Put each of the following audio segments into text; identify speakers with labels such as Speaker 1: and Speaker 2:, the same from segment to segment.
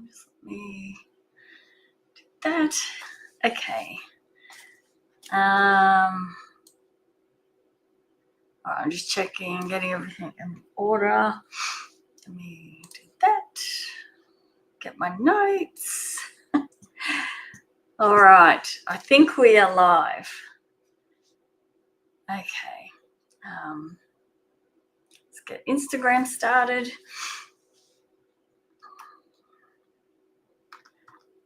Speaker 1: Just let me do that. Okay. All right, I'm just checking, getting everything in order. Let me do that. Get my notes. All right, I think we are live. Okay. Let's get Instagram started.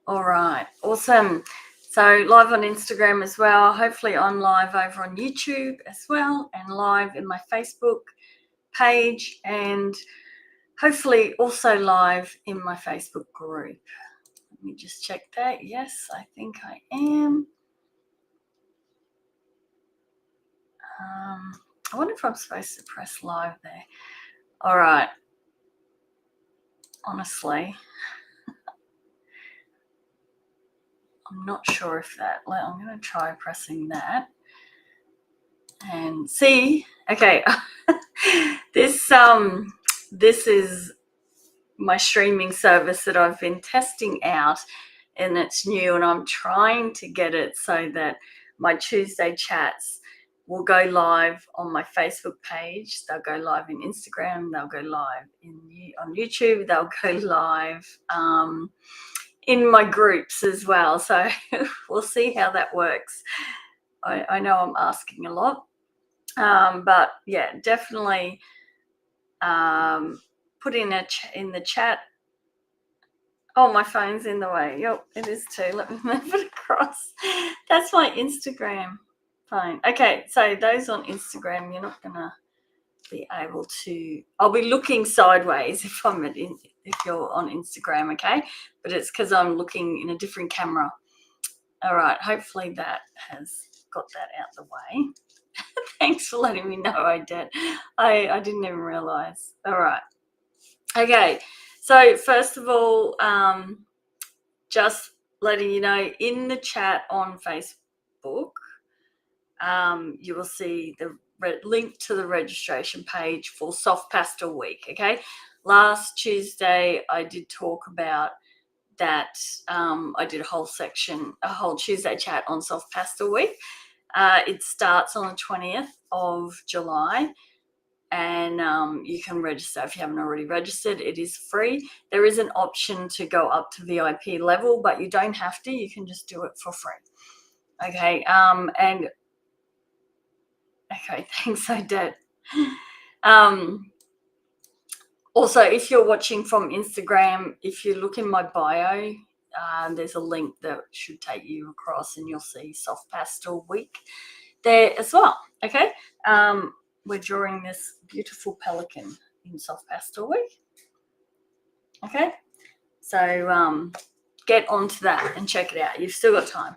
Speaker 1: All right, awesome. So live on Instagram as well. Hopefully I'm live over on YouTube as well, and live in my Facebook page, and hopefully also live in my Facebook group. Let me just check that. Yes, I think I am. I wonder if I'm supposed to press live there. All right. Honestly, I'm not sure if that. I'm going to try pressing that and see. Okay. This is my streaming service that I've been testing out, and it's new, and I'm trying to get it so that my Tuesday chats will go live on my Facebook page. They'll go live in Instagram. They'll go live on YouTube. They'll go live in my groups as well. So we'll see how that works. I know I'm asking a lot, but yeah, definitely put in the chat. Oh, my phone's in the way. Yep, it is too. Let me move it across. That's my Instagram phone. Okay, so those on Instagram, you're not gonna be able to. I'll be looking sideways if you're on Instagram, okay? But it's because I'm looking in a different camera. All right. Hopefully that has got that out the way. Thanks for letting me know, I did. I didn't even realize. All right. Okay. So first of all, just letting you know, in the chat on Facebook, you will see the link to the registration page for Soft Pastel Week. Okay. Last Tuesday, I did talk about that. I did a whole Tuesday chat on Soft Pastel Week. It starts on the 20th of July. And you can register if you haven't already registered. It is free. There is an option to go up to VIP level, but you don't have to. You can just do it for free. Okay. And okay, thanks, I did. Also, if you're watching from Instagram, if you look in my bio, there's a link that should take you across, and you'll see Soft Pastel Week there as well. Okay. We're drawing this beautiful pelican in Soft Pastel Week. Okay, so get onto that and check it out. You've still got time.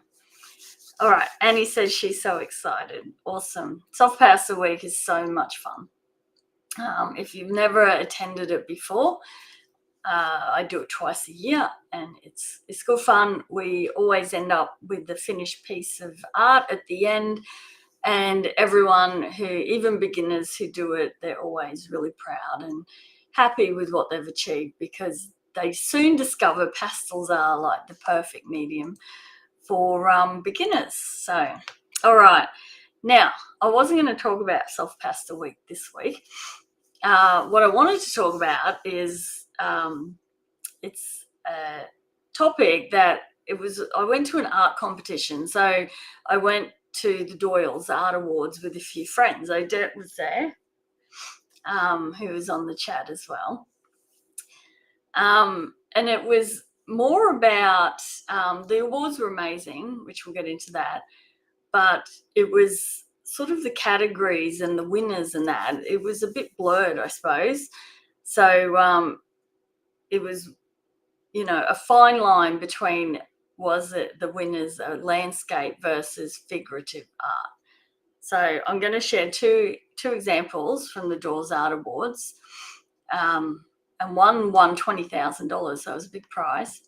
Speaker 1: All right, Annie says she's so excited. Awesome. Soft Pastel Week is so much fun. If you've never attended it before, I do it twice a year, and it's good fun. We always end up with the finished piece of art at the end. And everyone even beginners who do it, they're always really proud and happy with what they've achieved, because they soon discover pastels are like the perfect medium for beginners. So, all right. Now, I wasn't going to talk about Soft Pastel Week this week. What I wanted to talk about is it's a topic that I went to an art competition. So I went to the Doyle's Art Awards with a few friends. Odette was there, who was on the chat as well. And it was more about, the awards were amazing, which we'll get into that, but it was sort of the categories and the winners and that. It was a bit blurred, I suppose. So it was, a fine line between, was it the winners of landscape versus figurative art. So I'm going to share two examples from the Doyle's Art Awards. And one won $20,000, so it was a big prize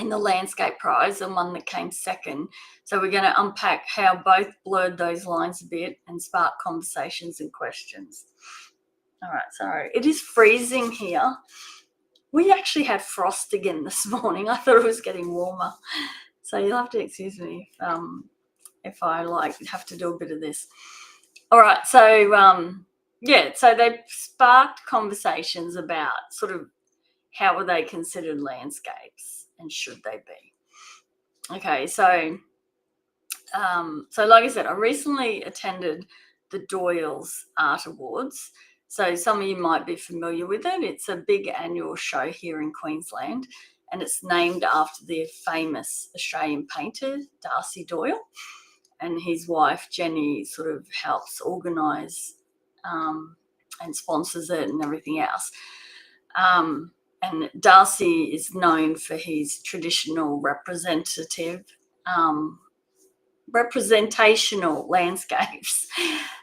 Speaker 1: in the landscape prize, and one that came second. So we're going to unpack how both blurred those lines a bit and spark conversations and questions. All right, so it is freezing here. We actually had frost again this morning. I thought it was getting warmer. So you'll have to excuse me if I have to do a bit of this. All right, so so they sparked conversations about sort of how are they considered landscapes and should they be. Okay, so like I said, I recently attended the Doyle's Art Awards. So some of you might be familiar with it. It's a big annual show here in Queensland, and it's named after the famous Australian painter Darcy Doyle, and his wife Jenny sort of helps organise and sponsors it and everything else. And Darcy is known for his traditional representational landscapes.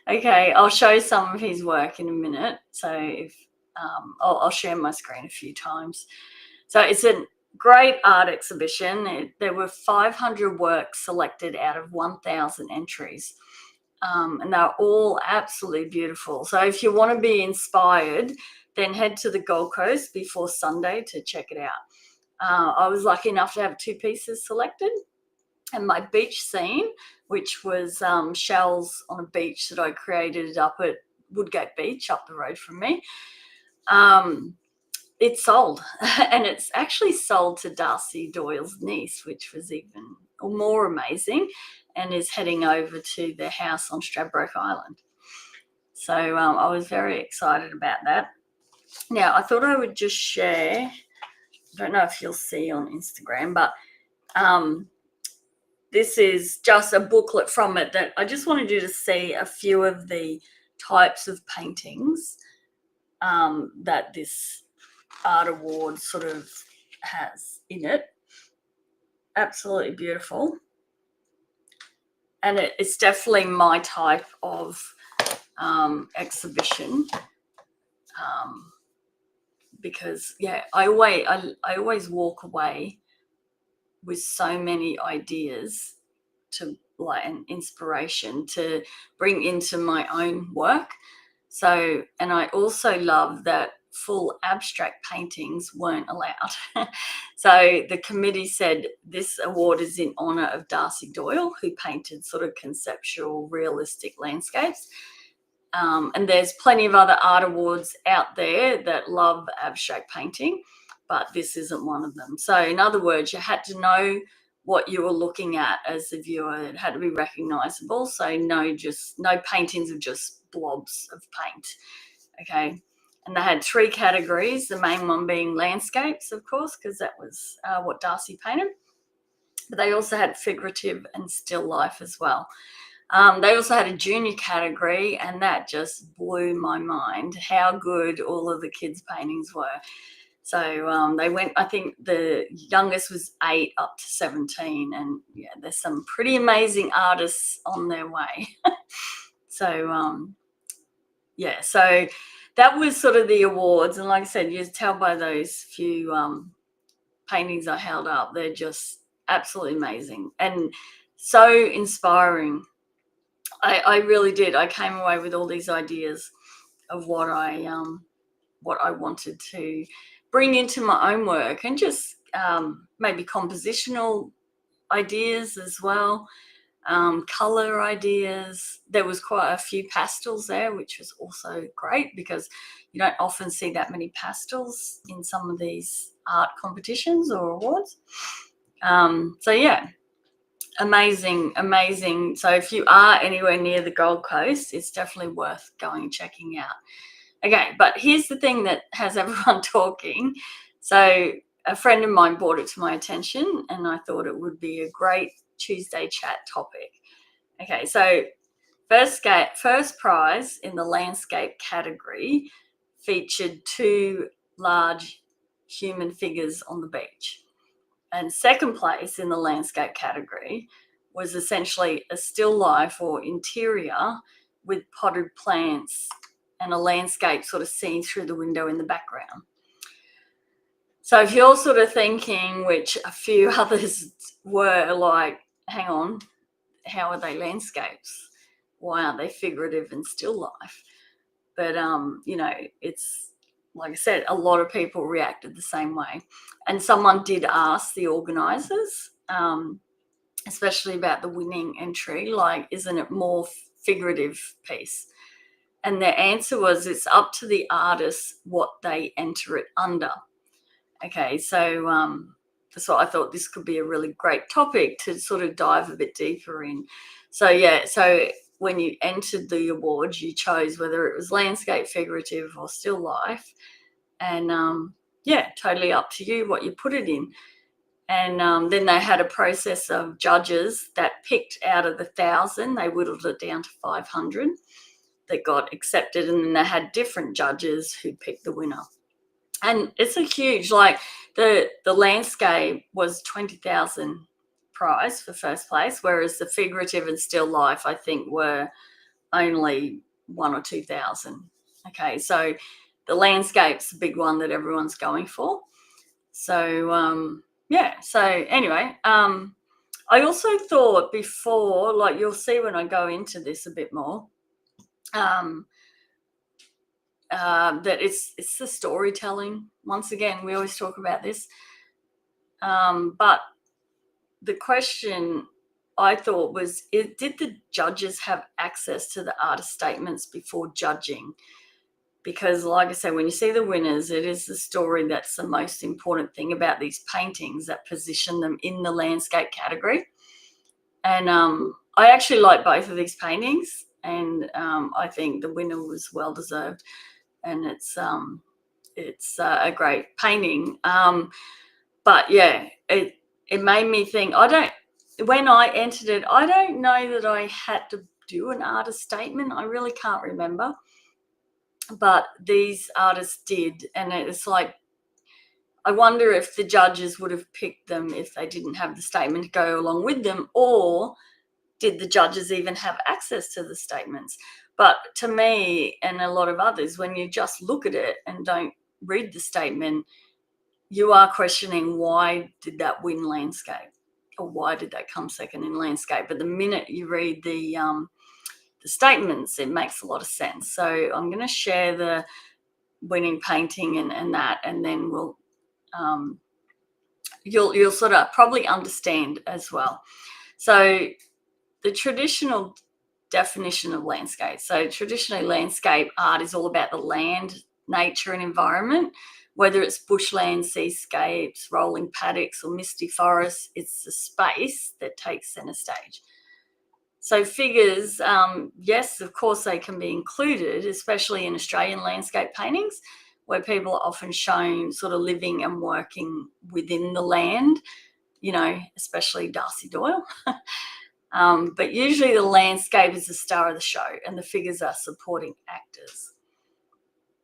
Speaker 1: Okay, I'll show some of his work in a minute. So if I'll share my screen a few times. So it's a great art exhibition. There were 500 works selected out of 1,000 entries. And they're all absolutely beautiful. So if you want to be inspired, then head to the Gold Coast before Sunday to check it out. I was lucky enough to have 2 pieces selected. And my beach scene, which was shells on a beach that I created up at Woodgate Beach up the road from me, it sold. And it's actually sold to Darcy Doyle's niece, which was even more amazing, and is heading over to their house on Stradbroke Island. So I was very excited about that. Now, I thought I would just share, I don't know if you'll see on Instagram, but this is just a booklet from it that I just wanted you to see a few of the types of paintings that this art award sort of has in it. Absolutely beautiful. And it's definitely my type of exhibition because, I always walk away with so many ideas and inspiration to bring into my own work. So, and I also love that full abstract paintings weren't allowed. So the committee said this award is in honour of Darcy Doyle, who painted sort of conceptual, realistic landscapes. And there's plenty of other art awards out there that love abstract painting, but this isn't one of them. So in other words, you had to know what you were looking at as the viewer. It had to be recognisable. So no paintings of just blobs of paint. Okay. And they had 3 categories, the main one being landscapes, of course, because that was what Darcy painted. But they also had figurative and still life as well. They also had a junior category, and that just blew my mind how good all of the kids' paintings were. So they went, I think the youngest was 8 up to 17, and there's some pretty amazing artists on their way. So so that was sort of the awards, and like I said, you tell by those few paintings I held up, they're just absolutely amazing and so inspiring. I really did. I came away with all these ideas of what I wanted to bring into my own work, and just maybe compositional ideas as well, color ideas. There was quite a few pastels there, which was also great because you don't often see that many pastels in some of these art competitions or awards. Amazing. So if you are anywhere near the Gold Coast, it's definitely worth going and checking out. Okay, but here's the thing that has everyone talking. So a friend of mine brought it to my attention, and I thought it would be a great Tuesday chat topic. Okay, so first prize in the landscape category featured 2 large human figures on the beach. And second place in the landscape category was essentially a still life or interior with potted plants and a landscape sort of seen through the window in the background. So if you're sort of thinking, which a few others were like, hang on, how are they landscapes? Why aren't they figurative and still life? But, like I said, a lot of people reacted the same way. And someone did ask the organisers, especially about the winning entry, like, isn't it more figurative piece? And their answer was, it's up to the artist what they enter it under. Okay, so that's why I thought this could be a really great topic to sort of dive a bit deeper in. So yeah, so when you entered the awards, you chose whether it was landscape, figurative, or still life, and yeah, totally up to you what you put it in. And then they had a process of judges that picked out of the 1,000, they whittled it down to 500 that got accepted, and then they had different judges who picked the winner. And it's a huge, like, the landscape was 20,000 prize for first place, whereas the figurative and still life, I think, were only 1,000 or 2,000. Okay, so the landscape's the big one that everyone's going for. So yeah, so anyway, I also thought before, like you'll see when I go into this a bit more, that it's the storytelling. Once again, we always talk about this, but the question I thought was, did the judges have access to the artist statements before judging? Because, like I said, when you see the winners, it is the story that's the most important thing about these paintings that position them in the landscape category. And I actually like both of these paintings, and I think the winner was well deserved, and it's a great painting. But yeah, it made me think. When I entered it, I don't know that I had to do an artist statement. I really can't remember. But these artists did, and it's like, I wonder if the judges would have picked them if they didn't have the statement to go along with them, or did the judges even have access to the statements? But to me and a lot of others, when you just look at it and don't read the statement, you are questioning, why did that win landscape, or why did that come second in landscape? But the minute you read the statements, it makes a lot of sense. So I'm going to share the winning painting and that, and then we'll you'll sort of probably understand as well. So the traditional definition of landscape. So traditionally, landscape art is all about the land, nature, and environment. Whether it's bushland, seascapes, rolling paddocks, or misty forests, it's the space that takes center stage. So figures, yes, of course, they can be included, especially in Australian landscape paintings, where people are often shown sort of living and working within the land, especially Darcy Doyle. But usually the landscape is the star of the show, and the figures are supporting actors.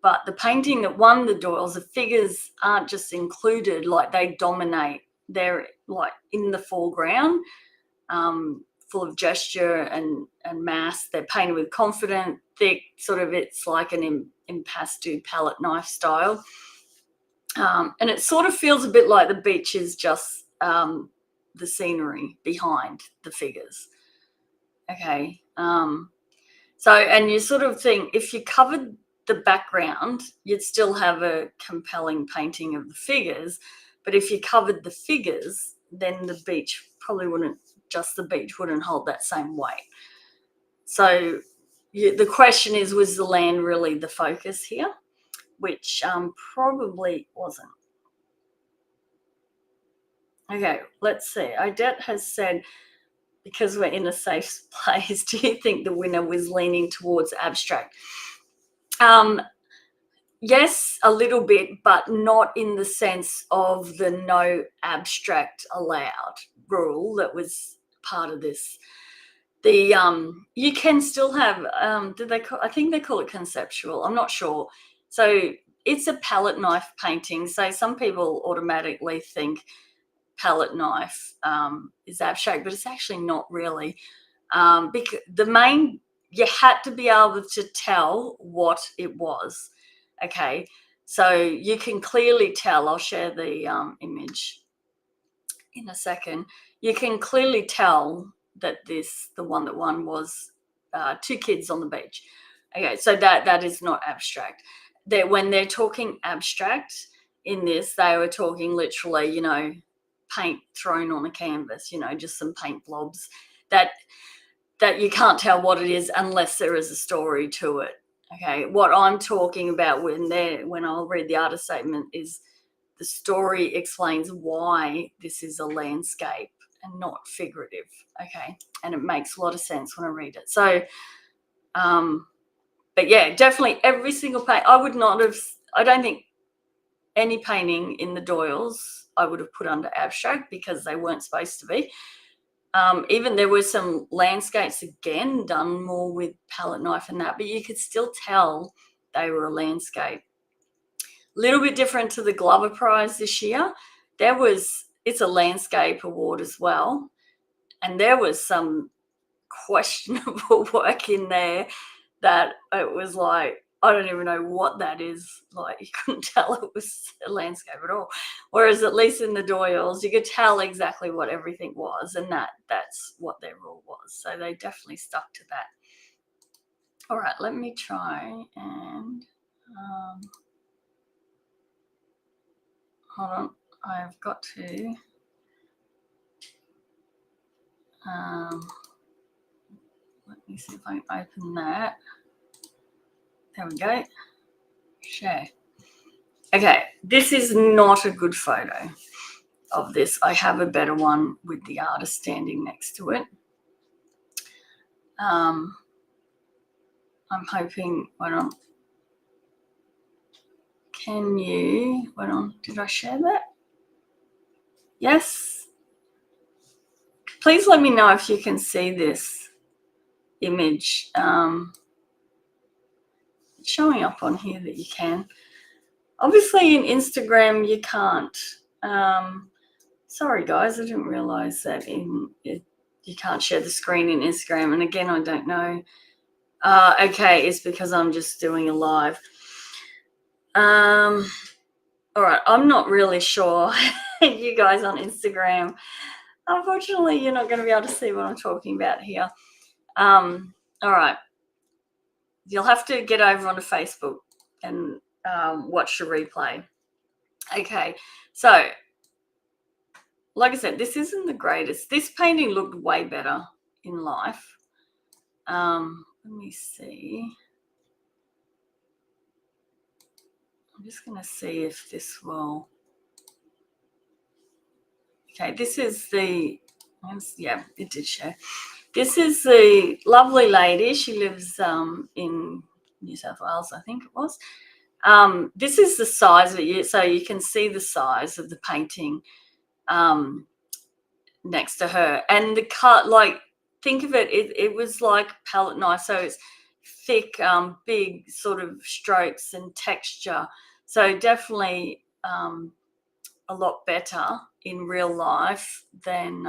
Speaker 1: But the painting that won the Doyles, the figures aren't just included, like they dominate. They're like in the foreground, full of gesture and mass. They're painted with confident, thick, sort of, it's like an impasto palette knife style. And it sort of feels a bit like the beach is just the scenery behind the figures. Okay. So, and you sort of think, if you covered the background, you'd still have a compelling painting of the figures. But if you covered the figures, then the beach probably wouldn't hold that same weight. So the question is, was the land really the focus here? Which probably wasn't. Okay, let's see. Odette has said, because we're in a safe place, do you think the winner was leaning towards abstract? Yes, a little bit, but not in the sense of the no abstract allowed rule that was part of this. You can still have, I think they call it conceptual. I'm not sure. So it's a palette knife painting. So some people automatically think palette knife is abstract, but it's actually not really. Because you had to be able to tell what it was. Okay, so you can clearly tell. I'll share the image in a second. You can clearly tell that the one that won was two kids on the beach. Okay, so that is not abstract. when they're talking abstract in this, they were talking literally, paint thrown on a canvas, just some paint blobs that you can't tell what it is unless there is a story to it. Okay, what I'm talking about when I'll read the artist statement is the story explains why this is a landscape and not figurative. Okay, and it makes a lot of sense when I read it. So, but yeah, definitely every single paint. I don't think any painting in the Doyles I would have put under abstract because they weren't supposed to be. Even there were some landscapes again done more with palette knife and that, but you could still tell they were a landscape. A little bit different to the Glover Prize this year. It's a landscape award as well, and there was some questionable work in there that it was like, I don't even know what that is. Like, you couldn't tell it was a landscape at all. Whereas at least in the Doyles, you could tell exactly what everything was, and that's what their rule was. So they definitely stuck to that. All right, let me try and hold on. I've got to let me see if I can open that. There we go. Share. Okay, this is not a good photo of this. I have a better one with the artist standing next to it. I'm hoping, hold on. Hold on, did I share that? Yes. Please let me know if you can see this image. It's showing up on here that you can. Obviously in Instagram you can't. Sorry guys, I didn't realize that you can't share the screen in Instagram. And again, I don't know. Okay, it's because I'm just doing a live. All right, I'm not really sure. You guys on Instagram, unfortunately, you're not going to be able to see what I'm talking about here. All right, you'll have to get over onto Facebook and watch the replay. Okay, so like I said, this isn't the greatest. This painting looked way better in life. Let me see. I'm just going to see if this will. Okay, this is the, yeah, it did show. This is the lovely lady. She lives in New South Wales, I think it was. This is the size of it, so you can see the size of the painting next to her. And the cut, like, think of it, it was like palette knife, so it's thick, big sort of strokes and texture. So definitely a lot better in real life than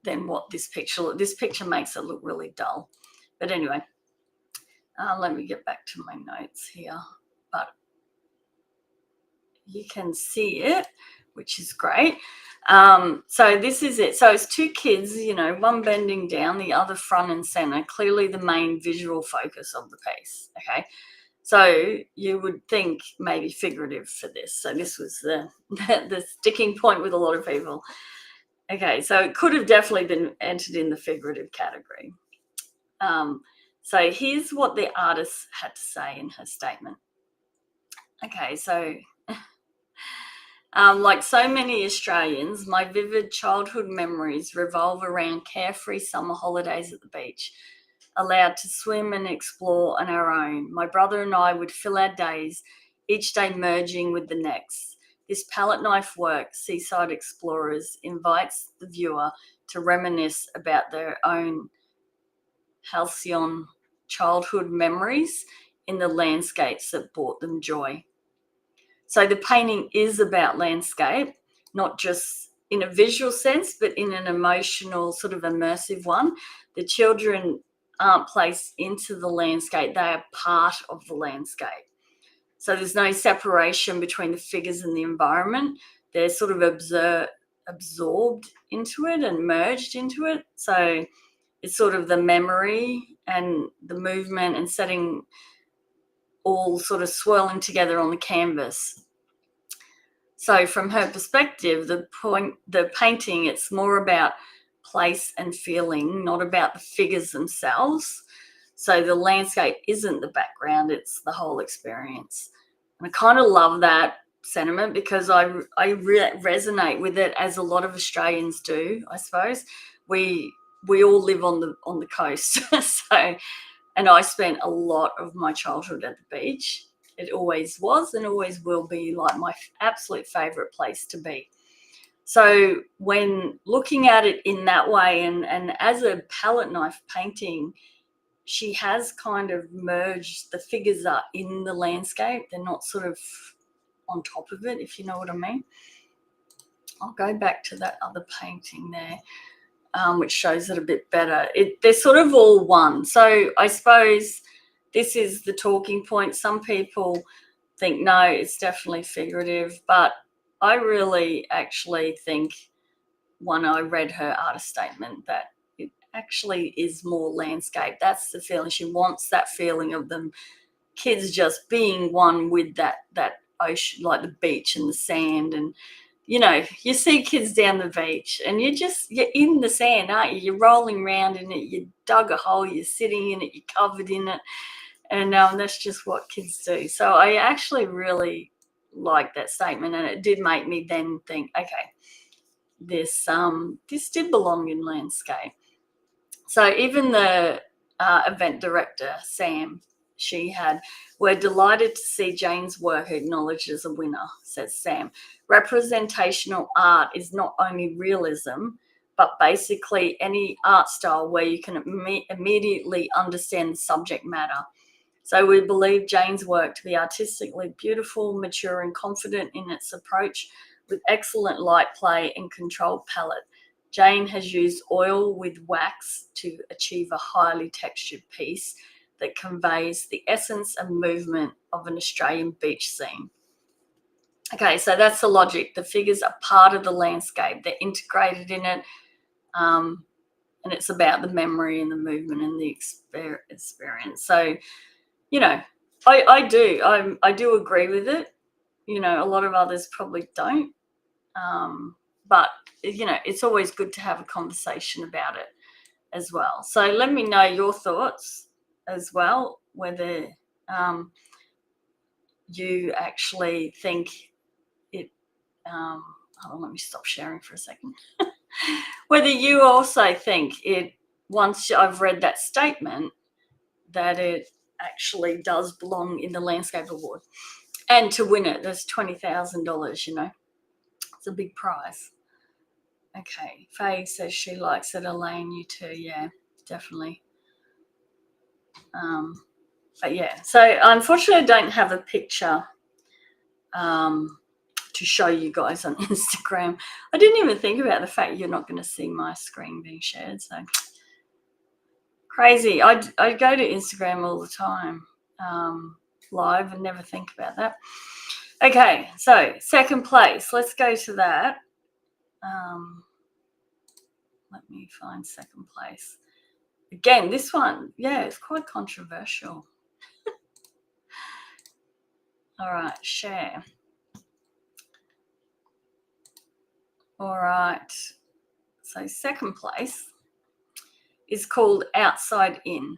Speaker 1: what this picture makes it look really dull. But anyway, let me get back to my notes here. But you can see it, which is great. So this is it. So it's two kids, one bending down, the other front and center, clearly the main visual focus of the piece. Okay. So you would think maybe figurative for this. So this was the sticking point with a lot of people. Okay, so it could have definitely been entered in the figurative category. So here's what the artist had to say in her statement. Okay, so like so many Australians, my vivid childhood memories revolve around carefree summer holidays at the beach, allowed to swim and explore on our own. My brother and I would fill our days, each day merging with the next. This palette knife work, Seaside Explorers, invites the viewer to reminisce about their own halcyon childhood memories in the landscapes that brought them joy. So the painting is about landscape, not just in a visual sense, but in an emotional, sort of immersive one. The children aren't placed into the landscape, they are part of the landscape. So there's no separation between the figures and the environment. They're sort of absorbed into it and merged into it. So it's sort of the memory and the movement and setting all sort of swirling together on the canvas. So from her perspective, the painting, it's more about place and feeling, not about the figures themselves. So the landscape isn't the background, it's the whole experience. And I kind of love that sentiment because I resonate with it, as a lot of Australians do, I suppose. We all live on the coast. So, and I spent a lot of my childhood at the beach. It always was and always will be like my absolute favourite place to be. So when looking at it in that way, and as a palette knife painting, she has kind of merged, the figures are in the landscape. They're not sort of on top of it, if you know what I mean. I'll go back to that other painting there, which shows it a bit better. They're sort of all one. So I suppose this is the talking point. Some people think, no, it's definitely figurative, but I really actually think, when I read her artist statement, that it actually is more landscape. That's the feeling. She wants that feeling of them kids just being one with that ocean, like the beach and the sand. And you see kids down the beach and you're in the sand, aren't you? You're rolling around in it, you dug a hole, you're sitting in it, you're covered in it. And that's just what kids do. So I actually really like that statement, and it did make me then think, okay, this did belong in landscape. So even the event director, Sam, we're delighted to see Jane's work acknowledged as a winner, says Sam. Representational art is not only realism, but basically any art style where you can immediately understand the subject matter. So we believe Jane's work to be artistically beautiful, mature and confident in its approach, with excellent light play and controlled palette. Jane has used oil with wax to achieve a highly textured piece that conveys the essence and movement of an Australian beach scene. Okay, so that's the logic. The figures are part of the landscape. They're integrated in it. And it's about the memory and the movement and the experience. So, I do agree with it. A lot of others probably don't. But, it's always good to have a conversation about it as well. So let me know your thoughts as well, whether you actually think it, hold on, let me stop sharing for a second. Whether you also think it, once I've read that statement, that it actually does belong in the Landscape Award. And to win it, there's $20,000, It's a big prize. Okay, Faye says she likes it. Elaine, you too. Yeah, definitely. But yeah, so unfortunately I don't have a picture to show you guys on Instagram. I didn't even think about the fact you're not going to see my screen being shared. So crazy. I go to Instagram all the time, live, and never think about that. Okay, so second place. Let's go to that. Let me find second place. Again, this one, yeah, it's quite controversial. All right, share. All right, so second place is called Outside In.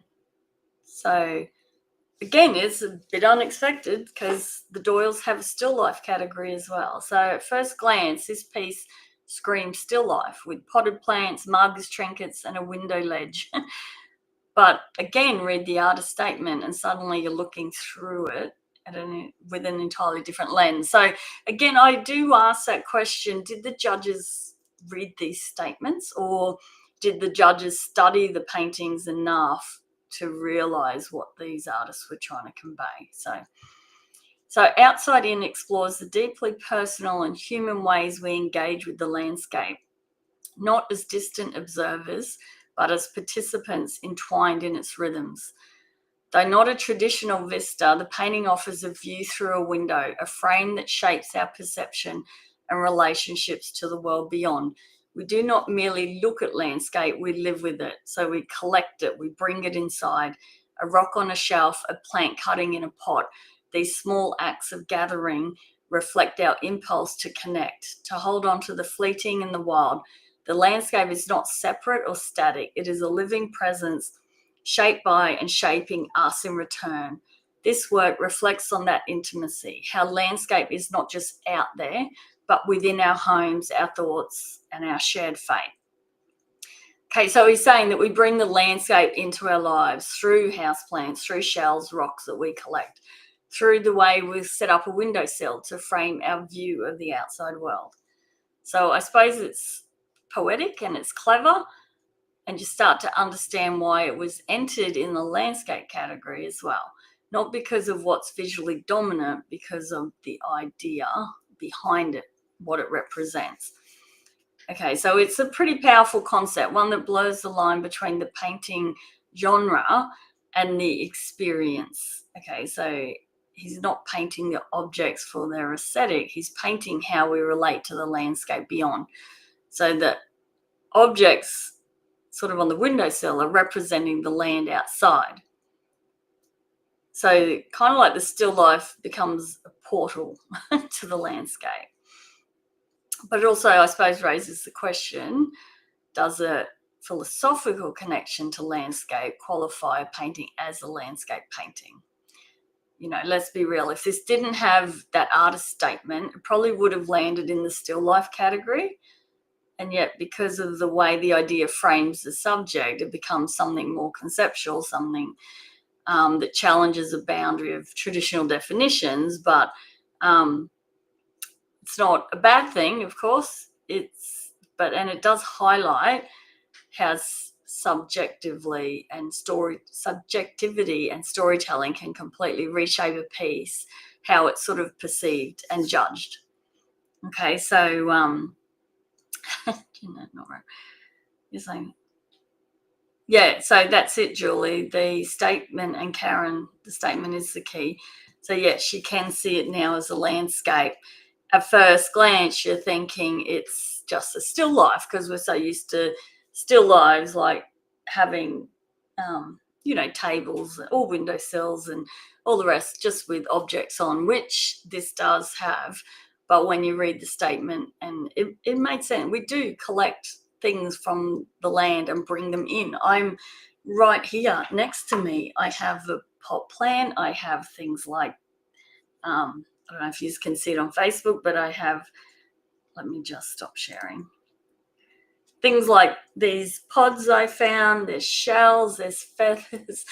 Speaker 1: So again, it's a bit unexpected because the Doyles have a still life category as well. So at first glance, this piece screams still life with potted plants, mugs, trinkets, and a window ledge. But again, read the artist statement and suddenly you're looking through it with an entirely different lens. So again, I do ask that question, did the judges read these statements, or did the judges study the paintings enough to realize what these artists were trying to convey? So Outside In explores the deeply personal and human ways we engage with the landscape, not as distant observers, but as participants entwined in its rhythms. Though not a traditional vista, the painting offers a view through a window, a frame that shapes our perception and relationships to the world beyond. We do not merely look at landscape, we live with it. So we collect it, we bring it inside, a rock on a shelf, a plant cutting in a pot. These small acts of gathering reflect our impulse to connect, to hold on to the fleeting and the wild. The landscape is not separate or static. It is a living presence shaped by and shaping us in return. This work reflects on that intimacy, how landscape is not just out there, but within our homes, our thoughts, and our shared fate. Okay, so he's saying that we bring the landscape into our lives through houseplants, through shells, rocks that we collect, through the way we set up a windowsill to frame our view of the outside world. So I suppose it's poetic and it's clever, and you start to understand why it was entered in the landscape category as well. Not because of what's visually dominant, because of the idea behind it, what it represents. Okay, so it's a pretty powerful concept, one that blurs the line between the painting genre and the experience. Okay, so he's not painting the objects for their aesthetic, he's painting how we relate to the landscape beyond. So the objects sort of on the windowsill are representing the land outside. So kind of like the still life becomes a portal to the landscape. But it also, I suppose, raises the question, does a philosophical connection to landscape qualify a painting as a landscape painting? You know, let's be real. If this didn't have that artist statement, it probably would have landed in the still life category. And yet, because of the way the idea frames the subject, it becomes something more conceptual, something that challenges a boundary of traditional definitions. But it's not a bad thing, of course. And it does highlight how subjectivity and storytelling can completely reshape a piece, how it's sort of perceived and judged. Okay, so not right. You're saying, yeah, so that's it, Julie. The statement, and Karen, the statement is the key. So yes, she can see it now as a landscape. At first glance, you're thinking it's just a still life because we're so used to still lives, like having, tables or windowsills and all the rest, just with objects on, which this does have. But when you read the statement, and it made sense, we do collect things from the land and bring them in. I'm right here next to me. I have a pot plant. I have things like, I don't know if you can see it on Facebook, but I have, let me just stop sharing. Things like these pods I found, there's shells, there's feathers,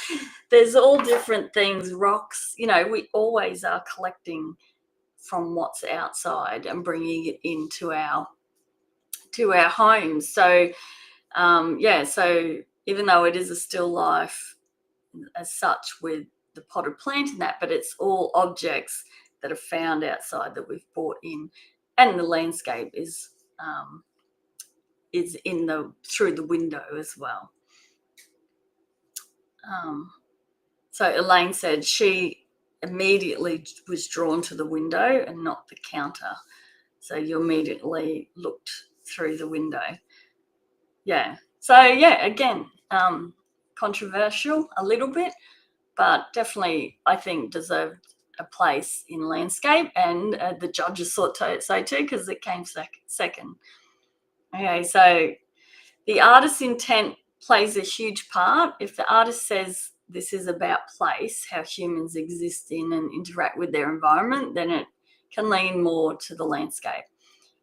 Speaker 1: there's all different things, rocks. You know, we always are collecting from what's outside and bringing it into our homes. So, so even though it is a still life as such with the potted plant and that, but it's all objects that are found outside that we've brought in, and the landscape is through the window as well. So Elaine said she immediately was drawn to the window and not the counter. So you immediately looked through the window. Yeah. So yeah, again, controversial a little bit, but definitely I think deserved a place in landscape, and the judges thought so too, because it came second. Okay, so the artist's intent plays a huge part. If the artist says this is about place, how humans exist in and interact with their environment, then it can lean more to the landscape.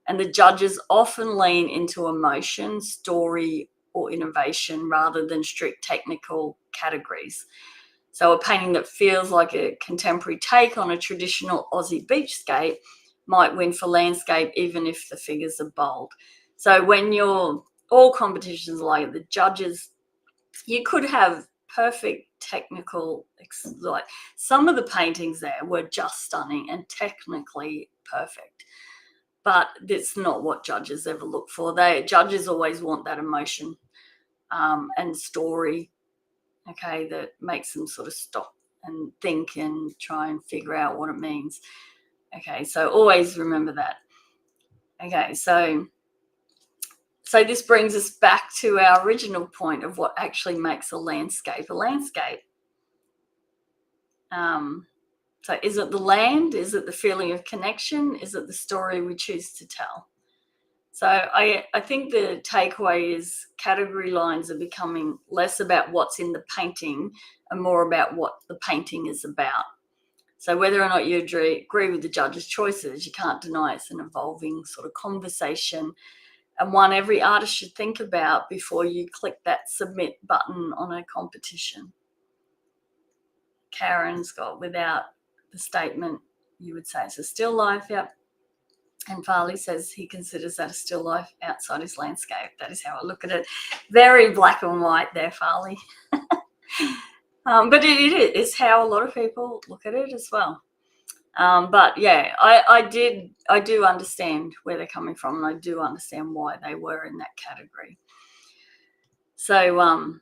Speaker 1: And the judges often lean into emotion, story, or innovation rather than strict technical categories. So a painting that feels like a contemporary take on a traditional Aussie beachscape might win for landscape, even if the figures are bold. So when you're all competitions like the judges, you could have perfect technical, like some of the paintings there were just stunning and technically perfect. But that's not what judges ever look for. Judges always want that emotion and story, okay, that makes them sort of stop and think and try and figure out what it means. Okay, so always remember that. Okay, so this brings us back to our original point of what actually makes a landscape a landscape. So is it the land? Is it the feeling of connection? Is it the story we choose to tell? So I think the takeaway is category lines are becoming less about what's in the painting and more about what the painting is about. So whether or not you agree with the judge's choices, you can't deny it's an evolving sort of conversation, and one every artist should think about before you click that submit button on a competition. Karen's got, without the statement, you would say it's a still life. Yep. And Farley says he considers that a still life outside his landscape. That is how I look at it. Very black and white there, Farley. But it is how a lot of people look at it as well. But yeah, I do understand where they're coming from, and I do understand why they were in that category. So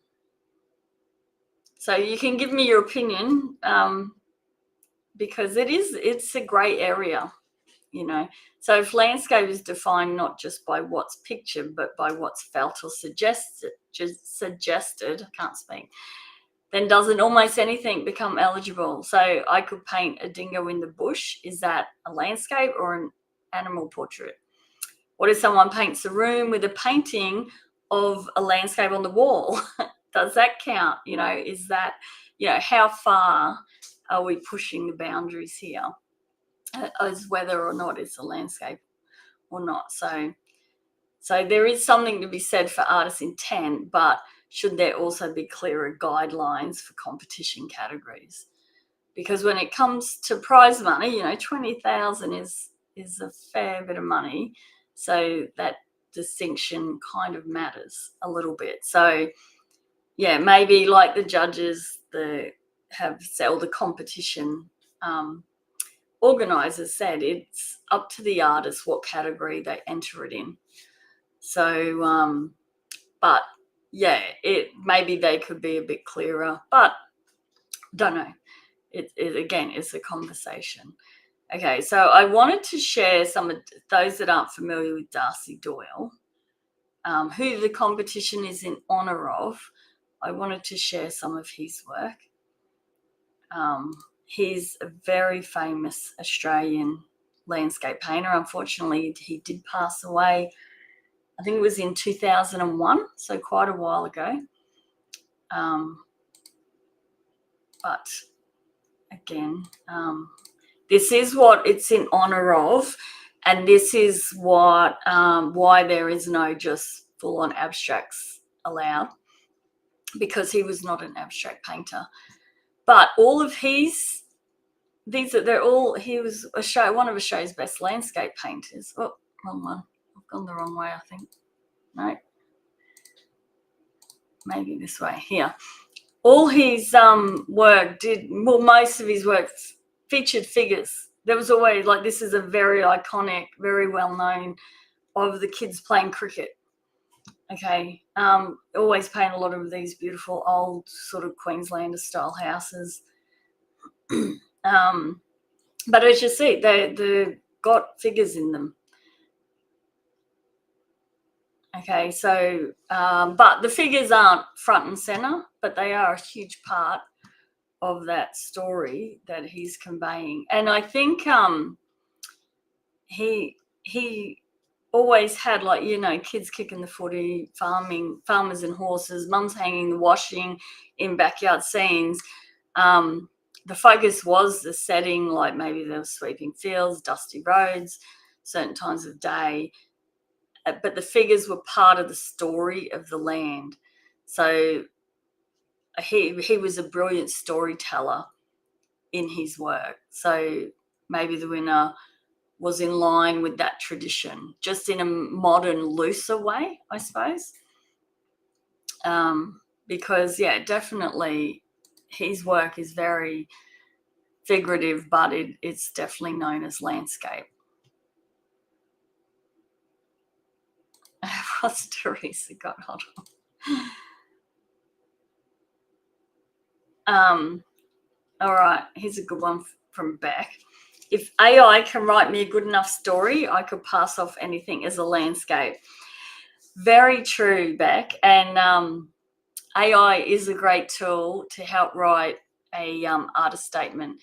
Speaker 1: so you can give me your opinion, because it's a grey area, you know. So if landscape is defined not just by what's pictured, but by what's felt or suggested, I can't speak, then doesn't almost anything become eligible? So I could paint a dingo in the bush. Is that a landscape or an animal portrait? What if someone paints a room with a painting of a landscape on the wall? Does that count? You know, is that, you know, how far are we pushing the boundaries here as whether or not it's a landscape or not? So there is something to be said for artist intent, but should there also be clearer guidelines for competition categories? Because when it comes to prize money, you know, 20,000 is a fair bit of money. So that distinction kind of matters a little bit. So yeah, maybe like the judges have said, the competition organisers said, it's up to the artist what category they enter it in. So but yeah, maybe they could be a bit clearer, but don't know. It again, it's a conversation. Okay, so I wanted to share some of those that aren't familiar with Darcy Doyle, who the competition is in honour of. I wanted to share some of his work. He's a very famous Australian landscape painter. Unfortunately, he did pass away. I think it was in 2001, so quite a while ago. But again, this is what it's in honour of, and this is what why there is no just full-on abstracts allowed, because he was not an abstract painter. But all of he was one of Australia's best landscape painters. Oh, wrong one. I've gone the wrong way, I think. No, maybe this way. Here. All his most of his work featured figures. There was always, like, this is a very iconic, very well known of the kids playing cricket. Okay, always paint a lot of these beautiful old sort of Queenslander style houses. But as you see, they've got figures in them. Okay, so but the figures aren't front and center, but they are a huge part of that story that he's conveying. And I think he always had, like, you know, kids kicking the footy, farmers and horses, mums hanging the washing in backyard scenes. The focus was the setting, like maybe there was sweeping fields, dusty roads, certain times of day. But the figures were part of the story of the land. So he was a brilliant storyteller in his work. So maybe the winner was in line with that tradition, just in a modern, looser way, I suppose. Because, yeah, definitely his work is very figurative, but it's definitely known as landscape. What's Teresa got? Hold on. All right, here's a good one from Beck. If AI can write me a good enough story, I could pass off anything as a landscape. Very true, Beck. And AI is a great tool to help write artist statement.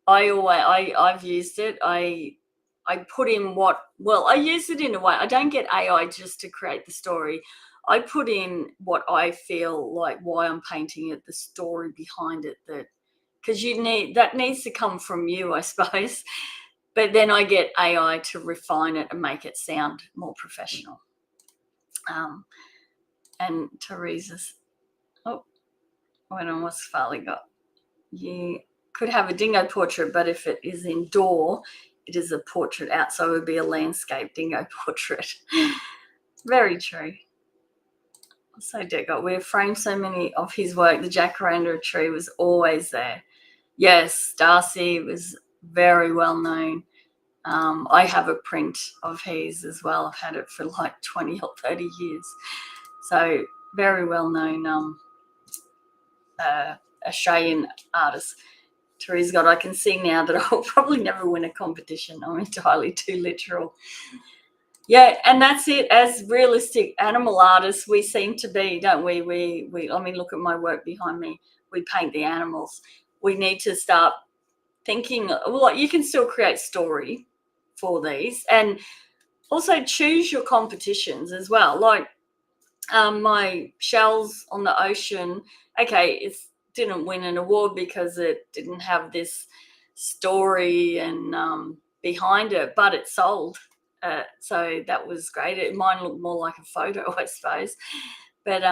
Speaker 1: I've used it. I put in I use it in a way. I don't get AI just to create the story. I put in what I feel like, why I'm painting it, the story behind it, because that needs to come from you, I suppose. But then I get AI to refine it and make it sound more professional. And Teresa's, oh, what on, what's Farley got? You could have a dingo portrait, but if it is indoor, it is a portrait out, so it would be a landscape dingo portrait. Very true. So Deco, we have framed so many of his work. The jacaranda tree was always there. Yes, Darcy was very well known. I have a print of his as well. I've had it for like 20 or 30 years. So very well known Australian artist. Teresa got, I can see now that I'll probably never win a competition. I'm entirely too literal. Yeah, and that's it. As realistic animal artists, we seem to be, don't we? I mean, look at my work behind me. We paint the animals. We need to start thinking, well, you can still create story for these, and also choose your competitions as well. Like my shells on the ocean, okay, it didn't win an award because it didn't have this story and behind it, but it sold. So that was great. It might look more like a photo, I suppose. But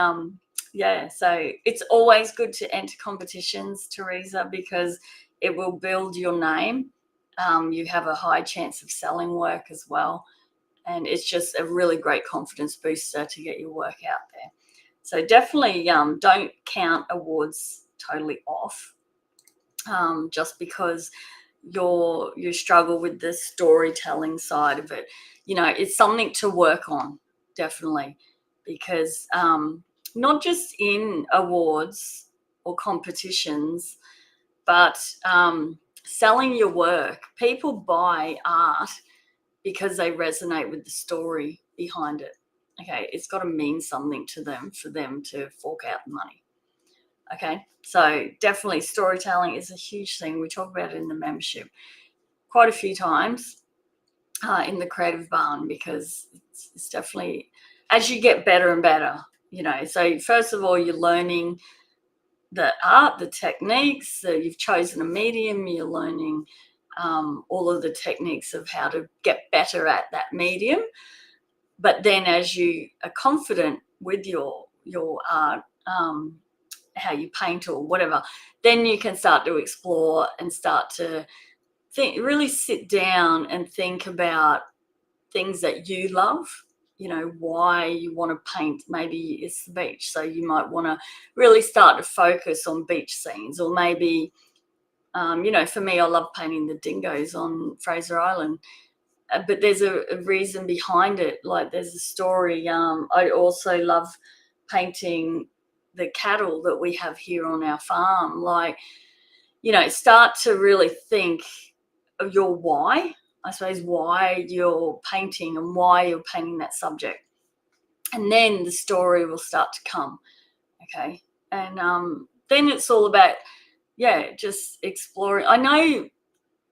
Speaker 1: yeah, so it's always good to enter competitions, Teresa, because it will build your name. You have a high chance of selling work as well. And it's just a really great confidence booster to get your work out there. So definitely don't count awards totally off just because you struggle with the storytelling side of it. You know, it's something to work on, definitely, because not just in awards or competitions, but selling your work. People buy art because they resonate with the story behind it. Okay, it's got to mean something to them for them to fork out the money. Okay, so definitely storytelling is a huge thing. We talk about it in the membership quite a few times in the Creative Barn, because it's definitely, as you get better and better, you know, so first of all, you're learning the art, the techniques, you've chosen a medium, you're learning all of the techniques of how to get better at that medium. But then as you are confident with your art, how you paint or whatever, then you can start to explore and start to really sit down and think about things that you love, you know, why you want to paint. Maybe it's the beach, so you might want to really start to focus on beach scenes, or maybe you know, for me, I love painting the dingoes on Fraser Island, but there's a reason behind it. Like there's a story. I also love painting the cattle that we have here on our farm. Like, you know, start to really think of your why, I suppose, why you're painting and why you're painting that subject. And then the story will start to come, okay? And then it's all about, yeah, just exploring. I know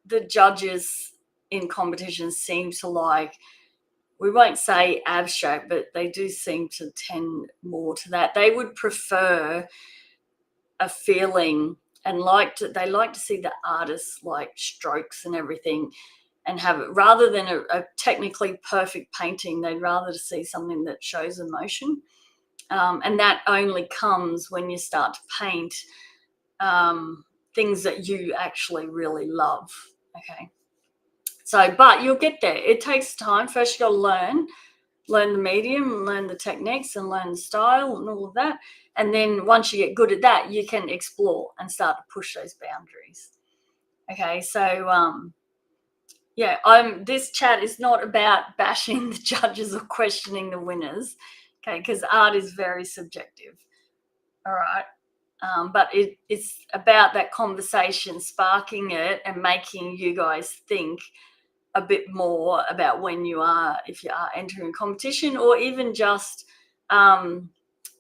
Speaker 1: the judges in competitions seem to like, we won't say abstract, but they do seem to tend more to that. They would prefer a feeling and they like to see the artist's like strokes and everything, and have it rather than a technically perfect painting. They'd rather to see something that shows emotion, and that only comes when you start to paint things that you actually really love. Okay, so but you'll get there. It takes time. First, you got to learn the medium, learn the techniques, and learn the style and all of that. And then once you get good at that, you can explore and start to push those boundaries. Okay, so yeah, this chat is not about bashing the judges or questioning the winners, okay, because art is very subjective. All right. But it's about that conversation, sparking it and making you guys think a bit more about if you are entering competition, or even just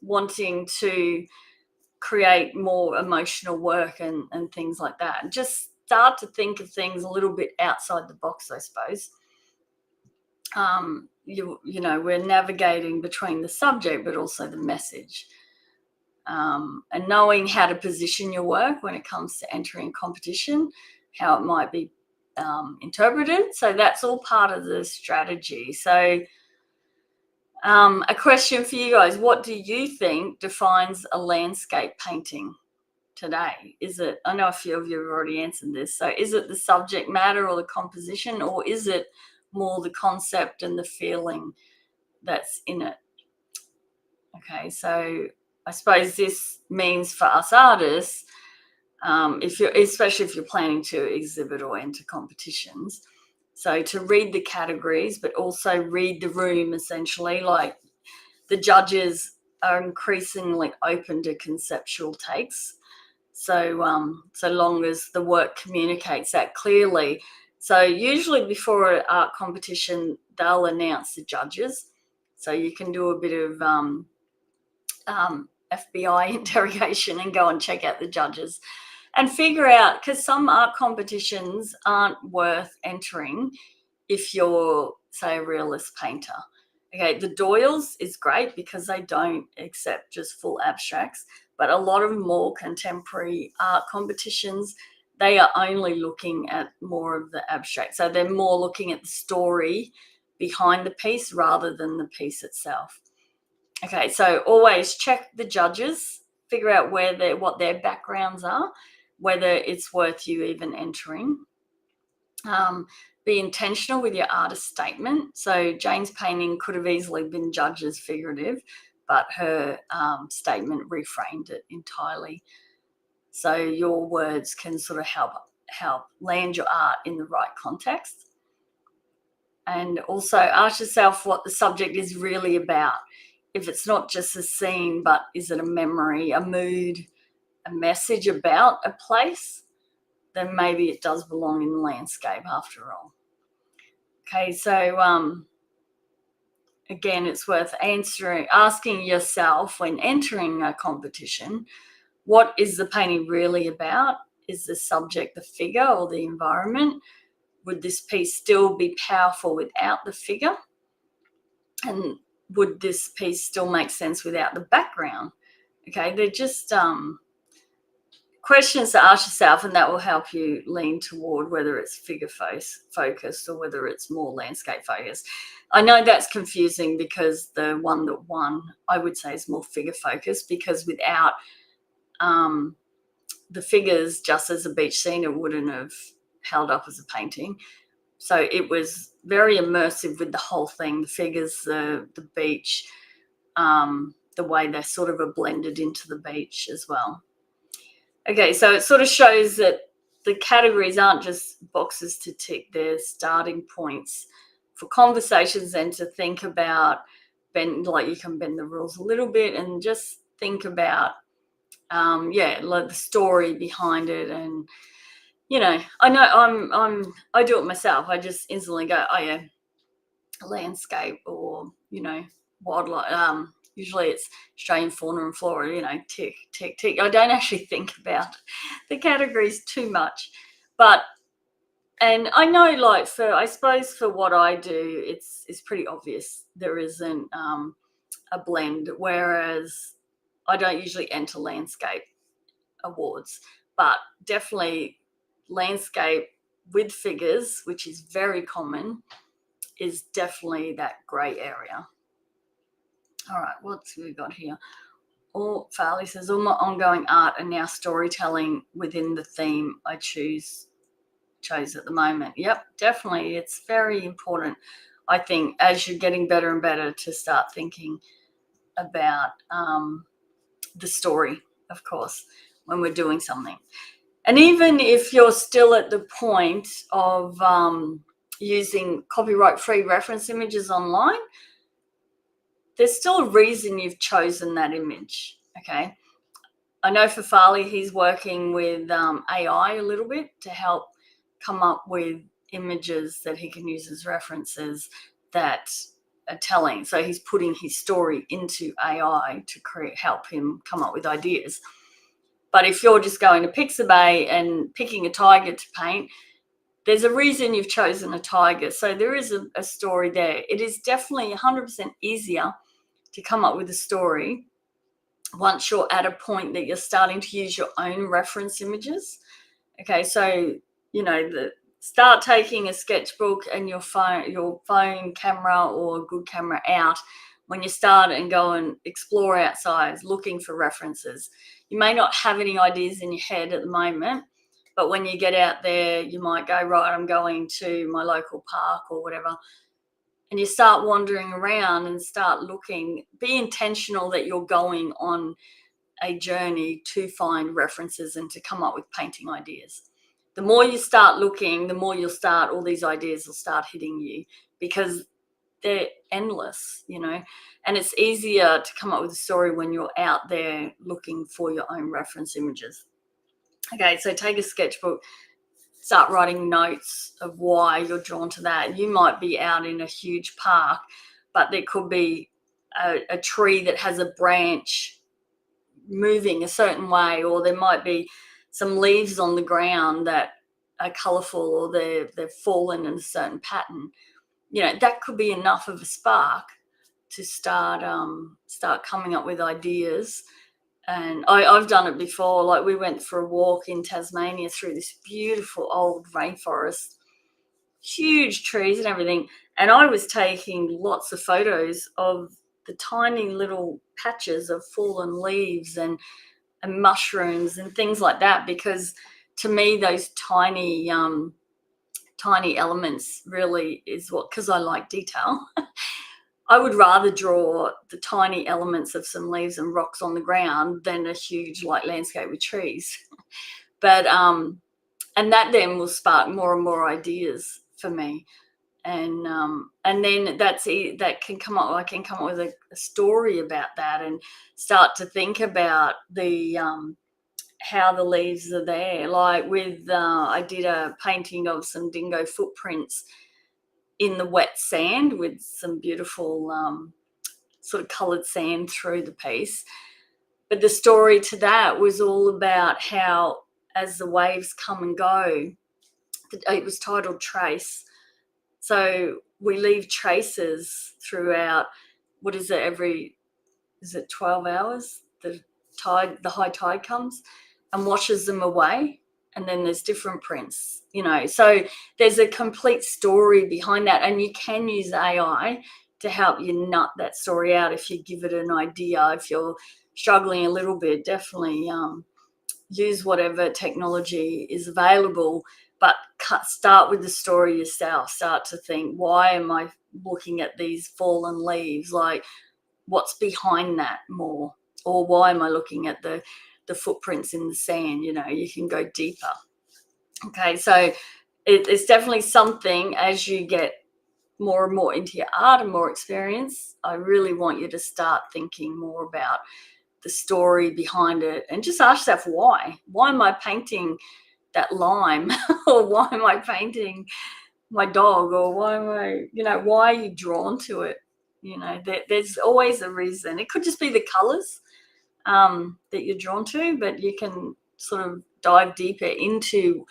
Speaker 1: wanting to create more emotional work and things like that. And just start to think of things a little bit outside the box, I suppose. You know, we're navigating between the subject but also the message. And knowing how to position your work when it comes to entering competition, how it might be interpreted. So that's all part of the strategy. So a question for you guys: what do you think defines a landscape painting today? Is it, I know a few of you have already answered this, so is it the subject matter or the composition, or is it more the concept and the feeling that's in it? Okay, so I suppose this means for us artists, especially if you're planning to exhibit or enter competitions, so to read the categories, but also read the room, essentially. Like, the judges are increasingly open to conceptual takes. So so long as the work communicates that clearly. So usually before an art competition, they'll announce the judges. So you can do a bit of FBI interrogation and go and check out the judges and figure out, because some art competitions aren't worth entering if you're, say, a realist painter. Okay, the Doyles is great because they don't accept just full abstracts, but a lot of more contemporary art competitions, they are only looking at more of the abstract. So they're more looking at the story behind the piece rather than the piece itself. Okay, so always check the judges, figure out what their backgrounds are, whether it's worth you even entering. Be intentional with your artist statement. So Jane's painting could have easily been judged as figurative, but her statement reframed it entirely. So your words can sort of help land your art in the right context. And also ask yourself what the subject is really about. If it's not just a scene, but is it a memory, a mood, a message about a place, then maybe it does belong in the landscape after all. Okay, so again, it's worth asking yourself when entering a competition, what is the painting really about? Is the subject the figure or the environment? Would this piece still be powerful without the figure? And would this piece still make sense without the background? Okay, they're just questions to ask yourself, and that will help you lean toward whether it's figure focused or whether it's more landscape focused. I know that's confusing because the one that won, I would say, is more figure focused, because without the figures, just as a beach scene, it wouldn't have held up as a painting. So it was very immersive with the whole thing, the figures, the beach, the way they sort of are blended into the beach as well. Okay, so it sort of shows that the categories aren't just boxes to tick, they're starting points for conversations and to think about, like, you can bend the rules a little bit and just think about, like the story behind it. And, you know, I know I do it myself. I just instantly go, oh yeah, landscape, or, you know, wildlife. Usually it's Australian fauna and flora, you know, tick, tick, tick. I don't actually think about the categories too much. And I know, like, I suppose for what I do, it's pretty obvious there isn't a blend, whereas I don't usually enter landscape awards, but definitely landscape with figures, which is very common, is definitely that grey area. All right, what's we got here? Farley says, all my ongoing art and now storytelling within the theme I chose at the moment. Yep, definitely. It's very important, I think, as you're getting better and better, to start thinking about the story, of course, when we're doing something. And even if you're still at the point of using copyright-free reference images online, there's still a reason you've chosen that image, okay? I know for Farley, he's working with AI a little bit to help come up with images that he can use as references that are telling. So he's putting his story into AI to help him come up with ideas. But if you're just going to Pixabay and picking a tiger to paint, there's a reason you've chosen a tiger. So there is a story there. It is definitely 100% easier to come up with a story once you're at a point that you're starting to use your own reference images. Okay, so, start taking a sketchbook and your phone camera or a good camera out when you start and go and explore outside looking for references. You may not have any ideas in your head at the moment, but when you get out there, you might go, right, I'm going to my local park or whatever, and you start wandering around and start looking. Be intentional that you're going on a journey to find references and to come up with painting ideas. The more you start looking, the more all these ideas will start hitting you, because they're endless, and it's easier to come up with a story when you're out there looking for your own reference images. Okay, so take a sketchbook, start writing notes of why you're drawn to that. You might be out in a huge park, but there could be a tree that has a branch moving a certain way, or there might be some leaves on the ground that are colourful, or they've fallen in a certain pattern. That could be enough of a spark to start coming up with ideas. And I've done it before. Like, we went for a walk in Tasmania through this beautiful old rainforest, huge trees and everything, and I was taking lots of photos of the tiny little patches of fallen leaves and mushrooms and things like that, because to me those tiny elements really is because I like detail. I would rather draw the tiny elements of some leaves and rocks on the ground than a huge landscape with trees. But and that then will spark more and more ideas for me. And then that can come up. I can come up with a story about that and start to think about the how the leaves are there. Like with I did a painting of some dingo footprints in the wet sand with some beautiful sort of coloured sand through the piece. But the story to that was all about how, as the waves come and go, it was titled Trace. So we leave traces throughout, is it 12 hours? The high tide comes and washes them away. And then there's different prints, So there's a complete story behind that. And you can use AI to help you nut that story out if you give it an idea. If you're struggling a little bit, definitely use whatever technology is available, but start with the story yourself. Start to think, why am I looking at these fallen leaves? Like, what's behind that more? Or why am I looking at the footprints in the sand? You can go deeper. Okay, so it's definitely something, as you get more and more into your art and more experience, I really want you to start thinking more about the story behind it, and just ask yourself, why am I painting that lime? Or why am I painting my dog? Or why am I, why are you drawn to it? There's always a reason. It could just be the colors that you're drawn to, but you can sort of dive deeper into,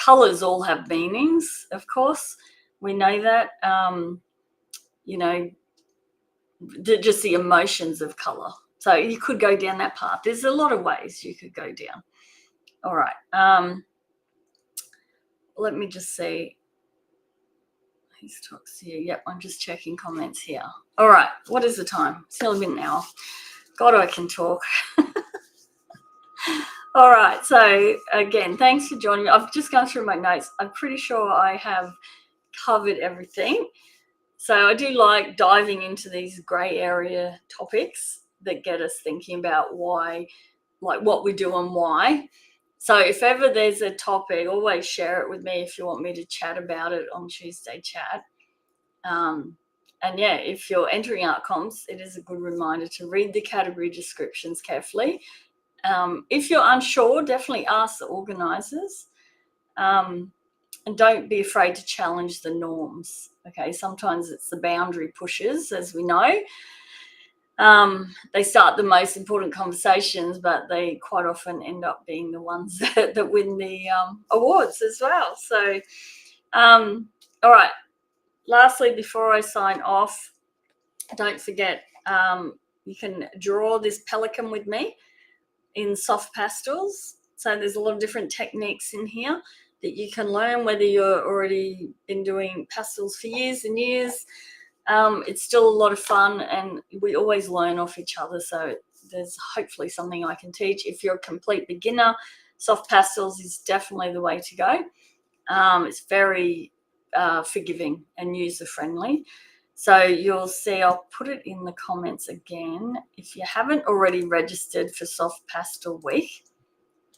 Speaker 1: colors all have meanings, of course. We know that, just the emotions of color. So you could go down that path. There's a lot of ways you could go down. All right. Let me just see. Who's talks to you? Yep, I'm just checking comments here. All right. What is the time? It's only been an hour. God, I can talk. All right. So again, thanks for joining me. I've just gone through my notes. I'm pretty sure I have covered everything. So I do like diving into these grey area topics that get us thinking about why, like what we do and why. So if ever there's a topic, always share it with me if you want me to chat about it on Tuesday Chat. And yeah, if you're entering art comps, it is a good reminder to read the category descriptions carefully. If you're unsure, definitely ask the organisers. And don't be afraid to challenge the norms. Okay, sometimes it's the boundary pushers, as we know. They start the most important conversations, but they quite often end up being the ones that win the awards as well. So, all right. Lastly, before I sign off, don't forget you can draw this pelican with me in soft pastels. So there's a lot of different techniques in here that you can learn, whether you're already been doing pastels for years and years. It's still a lot of fun, and we always learn off each other. So there's hopefully something I can teach. If you're a complete beginner, soft pastels is definitely the way to go. It's very forgiving and user-friendly. So you'll see, I'll put it in the comments again. If you haven't already registered for Soft Pastel Week,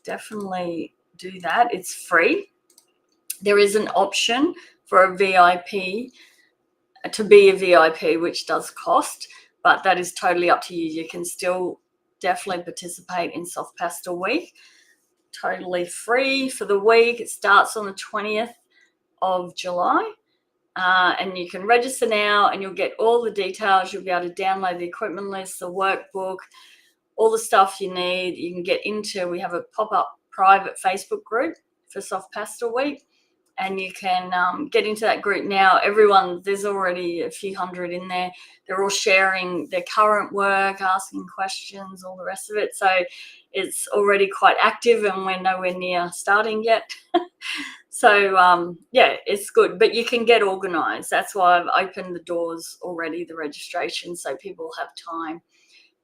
Speaker 1: definitely do that. It's free. There is an option for a VIP, to be a VIP, which does cost, but that is totally up to you. You can still definitely participate in Soft Pastel Week. Totally free for the week. It starts on the 20th of July. And you can register now and you'll get all the details. You'll be able to download the equipment list, the workbook, all the stuff you need. You can get into, we have a pop-up private Facebook group for Soft Pastel Week, and you can get into that group now. Everyone, there's already a few hundred in there. They're all sharing their current work, asking questions, all the rest of it. So it's already quite active, and we're nowhere near starting yet. So, yeah, it's good, but you can get organised. That's why I've opened the doors already, the registration, so people have time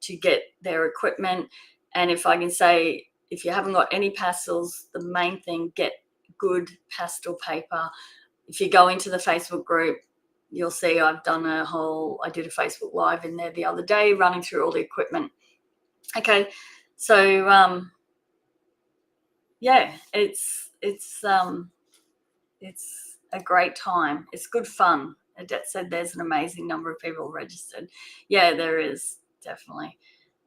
Speaker 1: to get their equipment. And if I can say, if you haven't got any pastels, the main thing, get good pastel paper. If you go into the Facebook group, you'll see I did a Facebook Live in there the other day running through all the equipment. Okay, so yeah, it's a great time. It's good fun. Odette said there's an amazing number of people registered. Yeah, there is, definitely.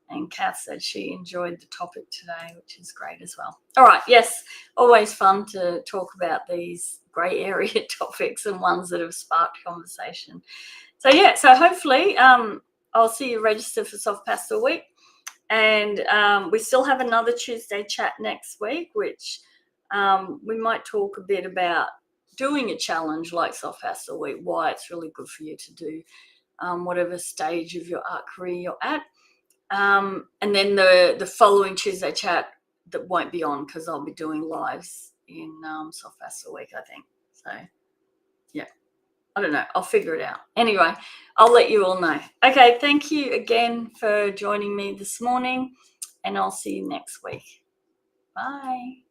Speaker 1: And Kath said she enjoyed the topic today, which is great as well. All right, yes, always fun to talk about these grey area topics and ones that have sparked conversation. So yeah, so hopefully I'll see you register for Soft Pastel Week. And we still have another Tuesday chat next week, which we might talk a bit about doing a challenge like Soft Pastel Week, why it's really good for you to do whatever stage of your art career you're at. And then the following Tuesday chat that won't be on, because I'll be doing lives in Soft Pastel Week, I think. So, yeah, I don't know. I'll figure it out. Anyway, I'll let you all know. Okay, thank you again for joining me this morning, and I'll see you next week. Bye.